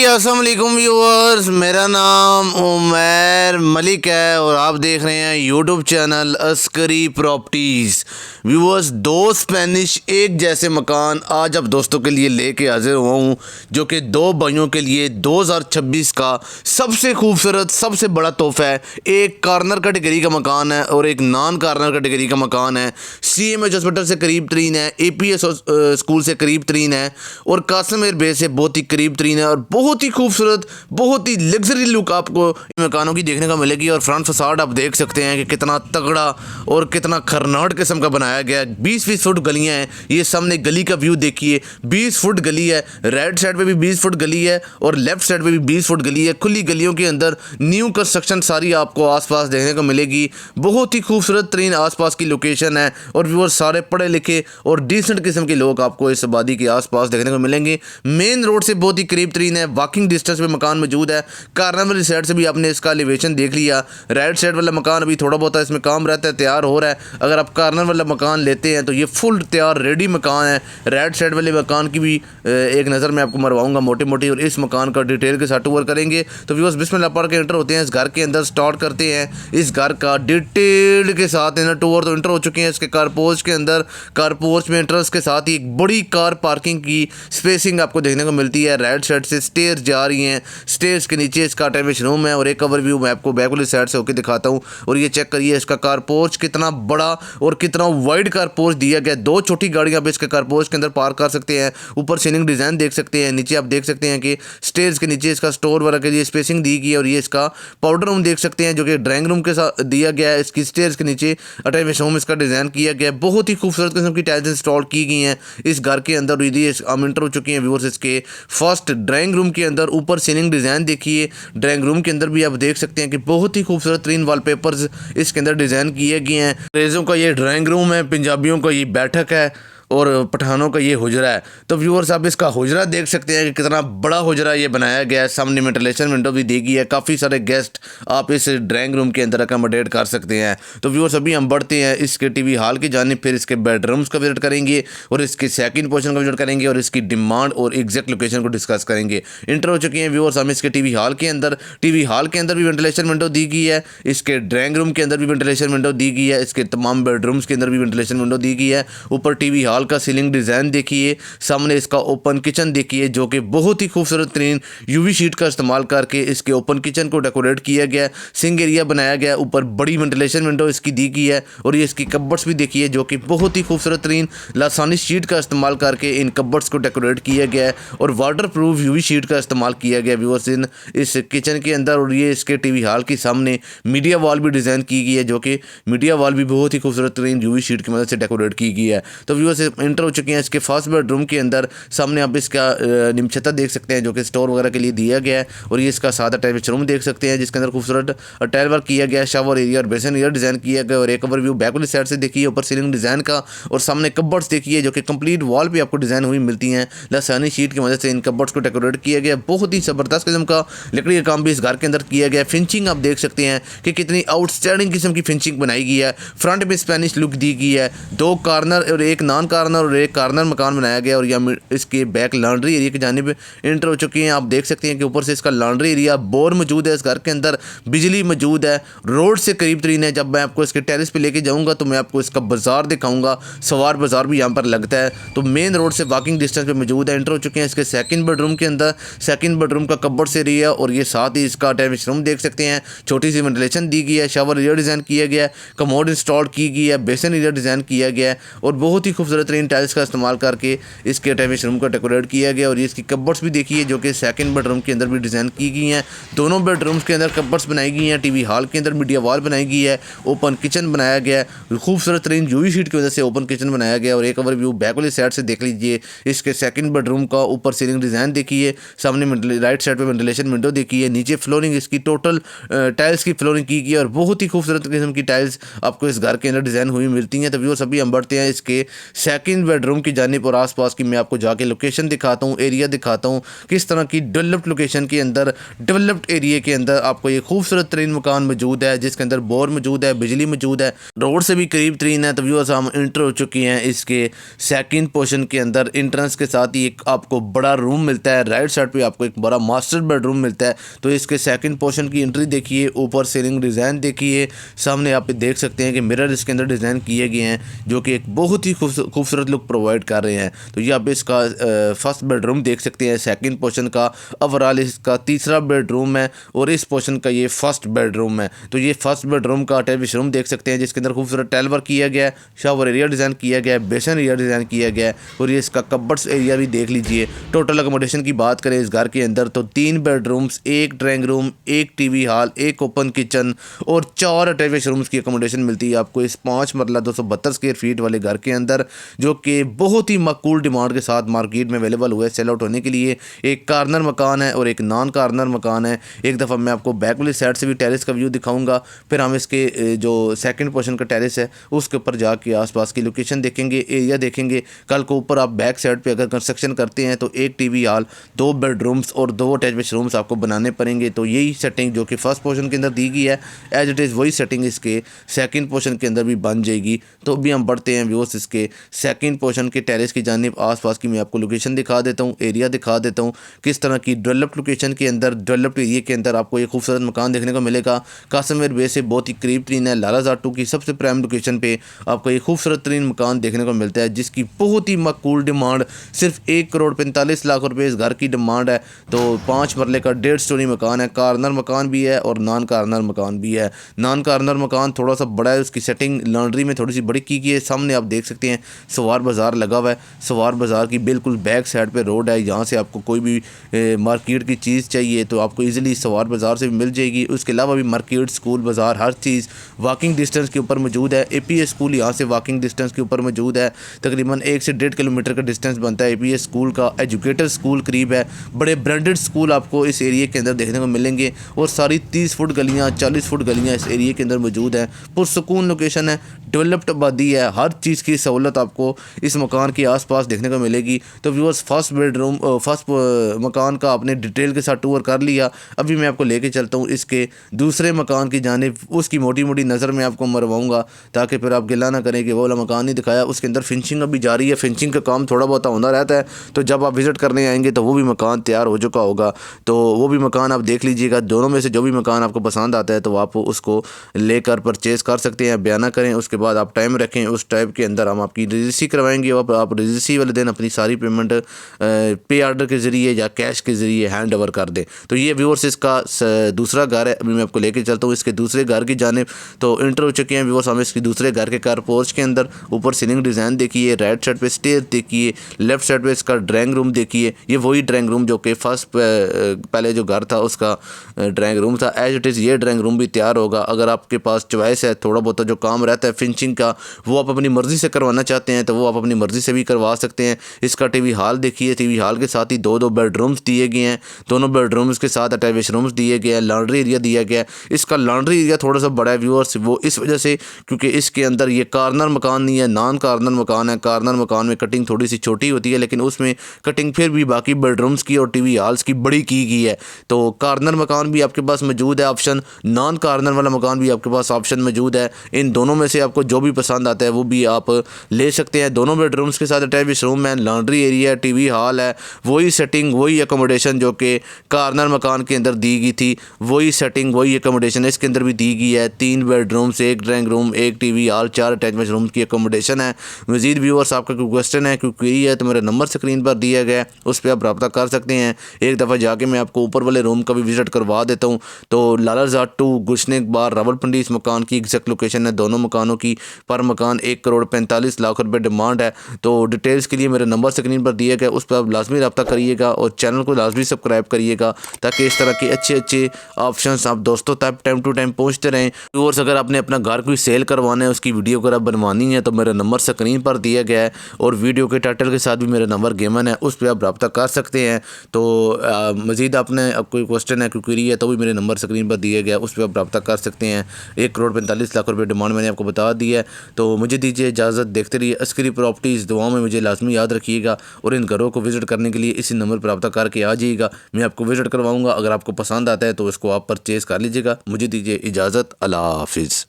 अस्सलाम वालेकुम व्यूअर्स, मेरा नाम उमर मलिक है और आप देख रहे हैं YouTube channel Askari properties. Viewers, दो स्पेनिश एक जैसे मकान आज आप दोस्तों के लिए लेके हाजिर हुआ हूँ, जो कि दो भाइयों के लिए 2026 का सबसे खूबसूरत सबसे बड़ा तोहफा है। एक कॉर्नर कैटेगरी का मकान है और एक नॉन कॉर्नर कैटेगरी का मकान है। CMH हॉस्पिटल से करीब तरीन है, APS स्कूल से करीब तरीन है और कासम एयर बेस से बहुत ही करीब तरीन है और बहुत ही खूबसूरत बहुत ही लग्जरी लुक आपको इन मकानों की देखने को मिलेगी। और फ्रंट फसाड आप देख सकते हैं कि कितना तगड़ा और कितना खरनाट किस्म का बनाया गया है। 20-20 फुट गलियां हैं। ये सामने गली का व्यू देखिए, 20 फुट गली है, राइट साइड पे भी 20 फुट गली है और लेफ्ट साइड पे भी 20 फुट गली है। खुली गलियों के अंदर न्यू कंस्ट्रक्शन सारी आपको आसपास देखने को मिलेगी। बहुत ही खूबसूरत तरीन आसपास की लोकेशन है और व्यूअर सारे पढ़े लिखे और डिसेंट किस्म के लोग आपको इस आबादी के आसपास देखने को मिलेंगे। मेन रोड से बहुत ही करीब तरीन है, वॉकिंग डिस्टेंस पे मकान मौजूद है। कॉर्नर वाली साइड से भी आपने इसका एलिवेशन देख लिया। राइट साइड वाला मकान अभी थोड़ा बहुत इसमें काम रहता है, तैयार हो रहा है। अगर आप कॉर्नर वाला मकान लेते हैं तो ये फुल तैयार रेडी मकान है। राइट साइड वाले मकान की भी एक नज़र मैं आपको मरवाऊंगा मोटी मोटी और इस मकान का डिटेल के साथ टूर करेंगे। तो व्यूअर्स, बिस्मिल्लाह पढ़ के एंटर होते हैं इस घर के अंदर, स्टार्ट करते हैं इस घर का डिटेल के साथ। इनर टूर तो एंटर हो चुके हैं इसके कारपोर्च के अंदर। कारपोर्च में एंट्रेंस के साथ ही एक बड़ी कार पार्किंग की स्पेसिंग आपको देखने को मिलती है। राइट साइड से स्टेयर्स जा रही हैं, स्टेयर्स के नीचे इसका अटैच रूम है और एक कवर व्यू मैं आपको बैक वाली साइड से होकर दिखाता हूँ। और ये चेक करिए इसका कारपोर्च कितना बड़ा और कितना वाइड कारपोर्च दिया गया। दो छोटी गाड़ियाँ भी इसके कारपोर्च के अंदर पार्क कर सकते हैं। ऊपर सीलिंग डिज़ाइन देख सकते हैं, नीचे आप देख सकते हैं कि स्टेयर्स के नीचे इसका स्टोर वगैरह के लिए स्पेसिंग दी गई है। और ये इसका पाउडर रूम देख सकते हैं जो कि ड्राइंग रूम के साथ दिया गया है। इसकी स्टेयर्स के नीचे अटैच रूम इसका डिज़ाइन किया गया है। बहुत ही खूबसूरत किस्म की टाइल्स इंस्टॉल की गई हैं इस घर के अंदर। हम इंटर हो चुके हैं व्यूअर्स इसके फर्स्ट ड्राइंग रूम के अंदर। ऊपर सीलिंग डिज़ाइन देखिए, ड्राइंग रूम के अंदर भी आप देख सकते हैं कि बहुत ही खूबसूरत तरीन वॉलपेपर्स इसके अंदर डिज़ाइन किए गए हैं। अंग्रेज़ों का ये ड्राइंग रूम है, पंजाबियों का ये बैठक है और पठानों का ये हुजरा है। तो व्यूअर्स, आप इसका हुजरा देख सकते हैं कि कितना बड़ा हुजरा ये बनाया गया है। सामने वेंटिलेशन विंडो भी दी गई है। काफ़ी सारे गेस्ट आप इस ड्राइंग रूम के अंदर अकोमोडेट कर सकते हैं। तो व्यूअर्स, अभी हम बढ़ते हैं इसके TV हॉल की जानिब, फिर इसके बेडरूम्स का विजिट करेंगे और इसके सेकंड पोर्शन का विजिट करेंगे और इसकी डिमांड और एग्जैक्ट लोकेशन को डिस्कस करेंगे। इंटर हो चुके हैं व्यूअर्स हम इसके TV हॉल के अंदर। TV हॉल के अंदर भी वेंटिलेशन विंडो दी गई है। इसके ड्राइंग रूम के अंदर भी वेंटिलेशन विंडो दी गई है। इसके तमाम बेडरूम्स के अंदर भी वेंटिलेशन विंडो दी गई है। ऊपर TV हॉल का सीलिंग डिज़ाइन देखिए, सामने इसका ओपन किचन देखिए जो कि बहुत ही खूबसूरत तरीन UV शीट का इस्तेमाल करके इसके ओपन किचन को डेकोरेट किया गया। सिंग एरिया बनाया गया, ऊपर बड़ी वेंटिलेशन विंडो इसकी दी गई है। और ये इसकी कबर्ड्स भी देखिए जो कि बहुत ही खूबसूरत तरीन लासानी शीट का इस्तेमाल करके इन कबर्ड्स को डेकोरेट किया गया है और वाटर प्रूफ UV शीट का इस्तेमाल किया गया व्यूअर्स इन इस किचन के अंदर। और ये इसके TV हॉल की सामने मीडिया वॉल भी डिज़ाइन की गई है जो कि मीडिया वॉल भी बहुत ही खूबसूरत तरीन UV शीट की मदद से डेकोरेट की गई है। तो व्यूअर्स, एंटर हो चुके हैं इसके फर्स्ट बेडरूम के अंदर। सामने आप इसका निमछता देख सकते हैं जो कि स्टोर वगैरह के लिए दिया गया है। और ये इसका सादा अटैच रूम देख सकते हैं जिसके अंदर खूबसूरत टाइल वर्क किया गया है। शावर एरिया और बेसिन एरिया डिज़ाइन किया गया और एक ओवर व्यू बैक वाली साइड से देखिए, ऊपर सीलिंग डिज़ाइन का और सामने कबर्ड्स देखिए जो कि कंप्लीट वॉल पे आपको डिज़ाइन हुई मिलती हैं। लासानी शीट की मदद से इन कबर्ड्स को डेकोरेट किया गया। बहुत ही ज़बरदस्त किस्म का लकड़ी का काम भी इस घर के अंदर किया गया। फिनिशिंग आप देख सकते हैं कि कितनी आउटस्टैंडिंग किस्म की फिनिशिंग बनाई गई है। फ्रंट में स्पेनिश लुक दी गई है। दो कॉर्नर और एक नॉन कॉर्नर और एक कॉर्नर मकान बनाया गया। और यह इसके बैक लॉन्ड्री एरिया की जानिब एंटर हो चुकी हैं। आप देख सकते हैं कि ऊपर से इसका लॉन्ड्री एरिया, बोर मौजूद है इस घर के अंदर, बिजली मौजूद है, रोड से करीब तरीन है। जब मैं आपको इसके टेरेस पे लेके जाऊंगा तो मैं आपको इसका बाजार दिखाऊंगा। सवार बाजार भी यहाँ पर लगता है, तो मेन रोड से वॉकिंग डिस्टेंस पे मौजूद है। एंटर हो चुके हैं इसके सेकंड बेडरूम के अंदर। सेकंड बेडरूम का कबर्ड्स एरिया और ये साथ ही इसका अटैच रूम देख सकते हैं। छोटी सी वेंटिलेशन दी गई है, शावर एरिया डिज़ाइन किया गया है, कमोड इंस्टॉल की गई है, बेसिन एरिया डिज़ाइन किया गया है और बहुत ही खूबसूरत तरीन टाइल्स का इस्तेमाल करके इसके अटैच रूम को डेकोरेट किया गया। और ये इसकी कबर्ड्स भी देखिए जो कि सेकंड बेडरूम के अंदर भी डिज़ाइन की गई हैं। दोनों बेडरूम्स के अंदर कबर्ड्स बनाई गई हैं। TV हॉल के अंदर मीडिया वॉल बनाई गई है। ओपन किचन बनाया गया है। खूबसूरत तरीन UV शीट की वजह से ओपन किचन बनाया गया। और एक ओवर व्यू बैक वाली साइड से देख लीजिए इसके सेकंड बेडरूम का। ऊपर सीलिंग डिज़ाइन देखिए, सामने राइट साइड पर वेंटिलेशन विंडो देखिए, नीचे फ्लोरिंग इसकी टोटल टाइल्स की फ्लोरिंग की गई है और बहुत ही खूबसूरत किस्म की टाइल्स आपको इस घर के अंदर डिज़ाइन हुई मिलती हैं। तो व्यूअर्स, अभी हम बढ़ते हैं इसके सेकंड बेडरूम की जानिब और आसपास की मैं आपको जाके लोकेशन दिखाता हूँ, एरिया दिखाता हूँ, किस तरह की डेवलप्ड लोकेशन के अंदर, डेवलप्ड एरिया के अंदर आपको ये खूबसूरत तरीन मकान मौजूद है, जिसके अंदर बोर मौजूद है, बिजली मौजूद है, रोड से भी करीब तरीन है। तो व्यूअर्स हम इंटर हो चुके हैं इसके सेकंड पोर्शन के अंदर। इंट्रेंस के साथ ही एक आपको बड़ा रूम मिलता है, राइट साइड पे आपको एक बड़ा मास्टर बेडरूम मिलता है। तो इसके सेकंड पोर्शन की एंट्री देखिए, ऊपर सीलिंग डिज़ाइन देखिए, सामने आप देख सकते हैं कि मिरर इसके अंदर डिज़ाइन किए गए हैं जो कि एक बहुत ही खूबसूरत लुक प्रोवाइड कर रहे हैं। तो ये आप इसका फर्स्ट बेडरूम देख सकते हैं, सेकंड पोर्शन का। ओवरऑल इसका तीसरा बेडरूम है और इस पोर्शन का ये फर्स्ट बेडरूम है। तो ये फर्स्ट बेडरूम का अटैच रूम देख सकते हैं, जिसके अंदर खूबसूरत टाइल वर्क किया गया है, शावर एरिया डिज़ाइन किया गया है, बेसन एरिया डिज़ाइन किया गया है और ये इसका कबर्ड्स एरिया भी देख लीजिए। टोटल अकोमोडेशन की बात करें इस घर के अंदर तो 3 bedrooms, 1 drawing room, 1 TV hall, 1 open kitchen और 4 अटैच रूम्स की अकोमोडेशन मिलती है आपको इस 5 मरला 272 स्क्वायर फीट वाले घर के अंदर, जो कि बहुत ही माकूल डिमांड के साथ मार्केट में अवेलेबल हुआ है सेल आउट होने के लिए। एक कार्नर मकान है और एक नॉन कार्नर मकान है। एक दफ़ा मैं आपको बैक वाली साइड से भी टेरेस का व्यू दिखाऊंगा, फिर हम इसके जो सेकंड पोर्शन का टेरेस है उसके ऊपर जाके आसपास की लोकेशन देखेंगे, एरिया देखेंगे। कल को ऊपर आप बैक साइड पे अगर कंस्ट्रक्शन करते हैं तो 1 टीवी हॉल, 2 बेडरूम्स और 2 अटैच रूम्स आपको बनाने पड़ेंगे। तो यही सेटिंग जो कि फर्स्ट पोर्शन के अंदर दी गई है एज इट इज़ वही सेटिंग इसके सेकंड पोर्शन के अंदर भी बन जाएगी। तो भी हम बढ़ते हैं व्यूअर्स इसके सेकंड पोर्शन के टेरेस की जानिब। आसपास की मैं आपको लोकेशन दिखा देता हूँ, एरिया दिखा देता हूँ, किस तरह की डेवलप्ड लोकेशन के अंदर, डेवलप्ड एरिया के अंदर आपको ये खूबसूरत मकान देखने को मिलेगा। कासमेर बे से बहुत ही करीब तरीन है, लाला जाटू की सबसे प्राइम लोकेशन पे आपको ये खूबसूरत तरीन मकान देखने को मिलता है, जिसकी बहुत ही माकूल डिमांड सिर्फ 1,45,00,000 रुपये इस घर की डिमांड है। तो 5 मरले का 1.5 स्टोरी मकान है, कार्नर मकान भी है और नॉन कार्नर मकान भी है। नॉन कार्नर मकान थोड़ा सा बड़ा है, उसकी सेटिंग लॉन्ड्री में थोड़ी सी बड़ी की गई है। सामने आप देख सकते हैं सवार बाज़ार लगा हुआ है, सवार बाज़ार की बिल्कुल बैक साइड पे रोड है। यहाँ से आपको कोई भी मार्केट की चीज़ चाहिए तो आपको इजीली सवार बाज़ार से भी मिल जाएगी। उसके अलावा भी मार्केट, स्कूल, बाज़ार हर चीज़ वॉकिंग डिस्टेंस के ऊपर मौजूद है। APS स्कूल यहाँ से वॉकिंग डिस्टेंस के ऊपर मौजूद है, तकरीबन 1 से 1.5 किलोमीटर का डिस्टेंस बनता है APS स्कूल का। एजुकेटर स्कूल करीब है, बड़े ब्रांडेड स्कूल आपको इस एरिया के अंदर देखने को मिलेंगे और सारी 30 फुट गलियाँ, 40 फुट गलियाँ इस एरिया के अंदर मौजूद है। पुरसकून लोकेशन है, डेवलप्ड आबादी है, हर चीज़ की सहूलत आपको इस मकान के आसपास देखने को मिलेगी। तो व्यूअर्स फर्स्ट बेडरूम, फर्स्ट मकान का आपने डिटेल के साथ टूर कर लिया। अभी मैं आपको लेके चलता हूँ इसके दूसरे मकान की जानिब, उसकी मोटी मोटी नज़र में आपको मरवाऊँगा ताकि फिर आप गिला ना करें कि वो वाला मकान नहीं दिखाया। उसके अंदर फिनिशिंग अभी जारी है, फिनिशिंग का काम थोड़ा बहुत होना रहता है, तो जब आप विज़िट करने आएंगे तो वो भी मकान तैयार हो चुका होगा। तो वो भी मकान आप देख लीजिएगा। दोनों में से जो भी मकान आपको पसंद आता है तो आप उसको लेकर परचेज़ कर सकते हैं, बयाना करें। उसके बाद आप टाइम रखें, उस टाइम के अंदर हम आपकी रजिस्ट्री करवाएंगे। आप रजिस्ट्री वाले दिन अपनी सारी पेमेंट पे ऑर्डर के ज़रिए या कैश के ज़रिए हैंड ओवर कर दें। तो ये व्यूअर्स इसका दूसरा घर है। अभी मैं आपको लेके चलता हूँ इसके दूसरे घर की जानिब। तो इंटर हो चुके हैं व्यूअर्स हम इसके दूसरे घर के कार पोर्च के अंदर। ऊपर सीलिंग डिज़ाइन देखिए, राइट साइड पे स्टेयर देखिए, लेफ्ट साइड पे इसका ड्राइंग रूम देखिए। ये वही ड्राइंग रूम जो कि फर्स्ट पहले जो घर था उसका ड्राइंग रूम था, एज इट इज़ ये ड्राइंग रूम भी तैयार होगा। अगर आपके पास चॉइस है, थोड़ा बहुत जो काम रहता है फिनिशिंग का वो आप अपनी मर्ज़ी से करवाना चाहते हैं तो वो आप अपनी मर्ज़ी से भी करवा सकते हैं। इसका टीवी हॉल देखिए, टीवी हॉल के साथ ही 2 बेडरूम्स दिए गए हैं, दोनों बेडरूम्स के साथ अटैच रूम्स दिए गए हैं, लॉन्ड्री एरिया दिया गया है। इसका लॉन्ड्री एरिया थोड़ा सा बड़ा है व्यूअर्स, वो इस वजह से क्योंकि इसके अंदर ये कार्नर मकान नहीं है, नॉन कार्नर मकान है। कार्नर मकान में कटिंग थोड़ी सी छोटी होती है, लेकिन उसमें कटिंग फिर भी बाकी बेडरूम्स की और टीवी हॉल्स की बड़ी की गई है। तो कार्नर मकान भी आपके पास मौजूद है ऑप्शन, नॉन कार्नर वाला मकान भी आपके पास ऑप्शन मौजूद है। इन दोनों में से आपको जो भी पसंद आता है वो भी आप ले सकते हैं। दोनों बेडरूम्स के साथ अटैच रूम है, लॉन्ड्री एरिया, टीवी हॉल है, वही सेटिंग, वही अकोमोडेशन जो कि कार्नर मकान के अंदर दी गई थी, वही सेटिंग, वही अकोमोडेशन इसके अंदर भी दी गई है। 3 bedrooms, 1 drawing room, 1 TV hall, 4 attachment room की अकोमोडेशन है। मज़ीद व्यूअर्स आपका कोई क्वेश्चन है, कोई क्वेरी है तो मेरा नंबर स्क्रीन पर दिया गया है, उस पर आप रब्ता कर सकते हैं। एक दफ़ा जाके मैं आपको ऊपर वाले रूम का भी विजिट करवा देता हूँ। तो लाला जाटू, गुलशन बार, रावलपिंडी इस मकान की एग्जैक्ट लोकेशन है। दोनों मकानों की पर मकान 1,45,00,000 रुपये डिमांड है। तो डिटेल्स के लिए मेरा नंबर स्क्रीन पर दिया गया, उस पर आप लाजमी रब्ता करिएगा और चैनल को लाजमी सब्सक्राइब करिएगा ताकि इस तरह के अच्छे ऑप्शंस आप दोस्तों तक टाइम टू टाइम पहुँचते रहें। और अगर आपने अपना घर कोई सेल करवाना है, उसकी वीडियो अगर आप बनवानी है तो मेरा नंबर स्क्रीन पर दिया गया है और वीडियो के टाइटल के साथ भी मेरा नंबर गिवन है, उस पर आप रब्ता कर सकते हैं। तो मज़ीद आपने अब कोई क्वेश्चन है, कोई क्वेरी है तो भी मेरे नंबर स्क्रीन पर दिया गया है, उस पर आप रब्ता कर सकते हैं। 1,45,00,000 रुपये डिमांड मैंने आपको बता दी है। तो मुझे दीजिए इजाज़त, देखते रहिए अस्करी प्रॉपर्टीज़। दुआओं में मुझे लाजमी याद रखिएगा और इन घरों को विज़िट करने के लिए इसी नंबर पर रब्ता करके आ जाइएगा, मैं आपको विज़िट करवाऊँगा। अगर आपको पसंद आता है तो इसको आप परचेज़ कर लीजिएगा। मुझे दीजिए इजाज़त, अल्लाह हाफिज़।